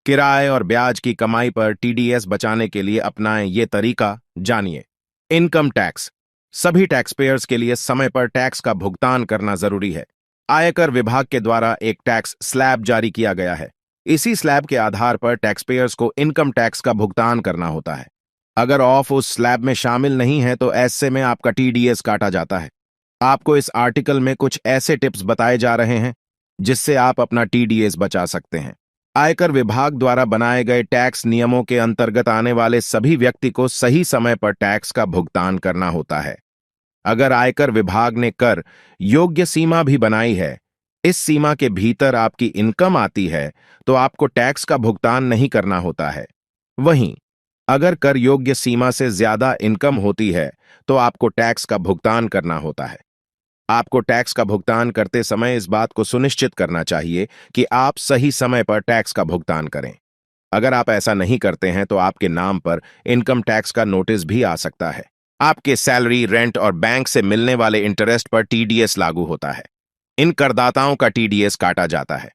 किराए और ब्याज की कमाई पर टीडीएस बचाने के लिए अपनाएं ये तरीका जानिए। Income tax. सभी टैक्स पेयर्स के लिए समय पर टैक्स का भुगतान करना जरूरी है। आयकर विभाग के द्वारा एक टैक्स स्लैब जारी किया गया है। इसी स्लैब के आधार पर टैक्स पेयर्स को इनकम टैक्स का भुगतान करना होता है। अगर ऑफ उस स्लैब में शामिल नहीं है तो ऐसे में आपका टीडीएस काटा जाता है। आपको इस आर्टिकल में कुछ ऐसे टिप्स बताए जा रहे हैं जिससे आप अपना टीडीएस बचा सकते हैं। आयकर विभाग द्वारा बनाए गए टैक्स नियमों के अंतर्गत आने वाले सभी व्यक्ति को सही समय पर टैक्स का भुगतान करना होता है। अगर आयकर विभाग ने कर योग्य सीमा भी बनाई है, इस सीमा के भीतर आपकी इनकम आती है तो आपको टैक्स का भुगतान नहीं करना होता है। वहीं अगर कर योग्य सीमा से ज्यादा इनकम होती है तो आपको टैक्स का भुगतान करना होता है। आपको टैक्स का भुगतान करते समय इस बात को सुनिश्चित करना चाहिए कि आप सही समय पर टैक्स का भुगतान करें। अगर आप ऐसा नहीं करते हैं तो आपके नाम पर इनकम टैक्स का नोटिस भी आ सकता है। आपके सैलरी, रेंट और बैंक से मिलने वाले इंटरेस्ट पर टीडीएस लागू होता है। इन करदाताओं का टीडीएस काटा जाता है।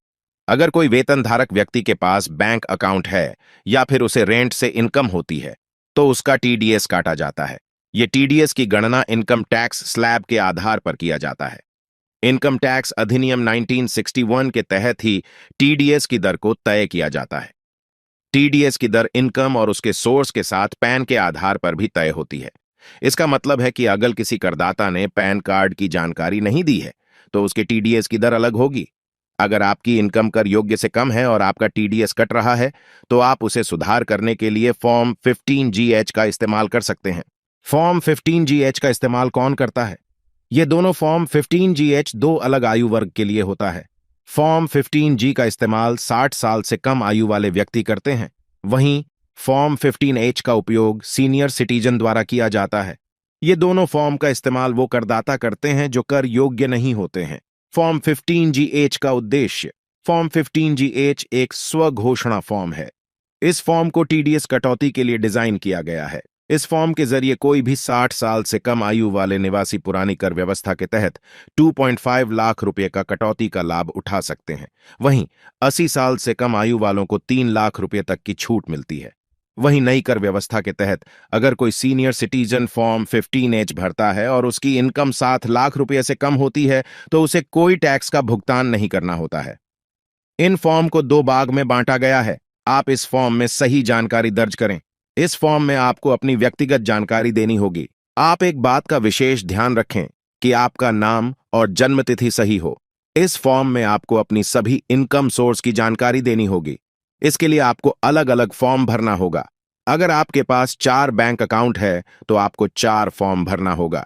अगर कोई वेतनधारक व्यक्ति के पास बैंक अकाउंट है या फिर उसे रेंट से इनकम होती है तो उसका टीडीएस काटा जाता है। ये टीडीएस की गणना इनकम टैक्स स्लैब के आधार पर किया जाता है। इनकम टैक्स अधिनियम 1961 के तहत ही टीडीएस की दर को तय किया जाता है। टीडीएस की दर इनकम और उसके सोर्स के साथ पैन के आधार पर भी तय होती है। इसका मतलब है कि अगर किसी करदाता ने पैन कार्ड की जानकारी नहीं दी है तो उसके टीडीएस की दर अलग होगी। अगर आपकी इनकम कर योग्य से कम है और आपका टीडीएस कट रहा है तो आप उसे सुधार करने के लिए फॉर्म 15GH का इस्तेमाल कर सकते हैं। फॉर्म 15GH का इस्तेमाल कौन करता है? ये दोनों फॉर्म 15GH दो अलग आयु वर्ग के लिए होता है। फॉर्म 15G का इस्तेमाल 60 साल से कम आयु वाले व्यक्ति करते हैं। वहीं फॉर्म 15H का उपयोग सीनियर सिटीजन द्वारा किया जाता है। ये दोनों फॉर्म का इस्तेमाल वो करदाता करते हैं जो कर योग्य नहीं होते हैं। फॉर्म 15GH का उद्देश्य। फॉर्म 15GH एक स्वघोषणा फॉर्म है। इस फॉर्म को टीडीएस कटौती के लिए डिजाइन किया गया है। इस फॉर्म के जरिए कोई भी 60 साल से कम आयु वाले निवासी पुरानी कर व्यवस्था के तहत 2.5 लाख रुपए का कटौती का लाभ उठा सकते हैं। वहीं 80 साल से कम आयु वालों को 3 लाख रुपए तक की छूट मिलती है। वहीं नई कर व्यवस्था के तहत अगर कोई सीनियर सिटीजन फॉर्म 15H भरता है और उसकी इनकम 7 लाख रुपए से कम होती है तो उसे कोई टैक्स का भुगतान नहीं करना होता है। इन फॉर्म को 2 भाग में बांटा गया है। आप इस फॉर्म में सही जानकारी दर्ज करें। इस फॉर्म में आपको अपनी व्यक्तिगत जानकारी देनी होगी। आप एक बात का विशेष ध्यान रखें कि आपका नाम और जन्म तिथि सही हो। इस फॉर्म में आपको अपनी सभी इनकम सोर्स की जानकारी देनी होगी। इसके लिए आपको अलग अलग फॉर्म भरना होगा। अगर आपके पास 4 बैंक अकाउंट है तो आपको 4 फॉर्म भरना होगा।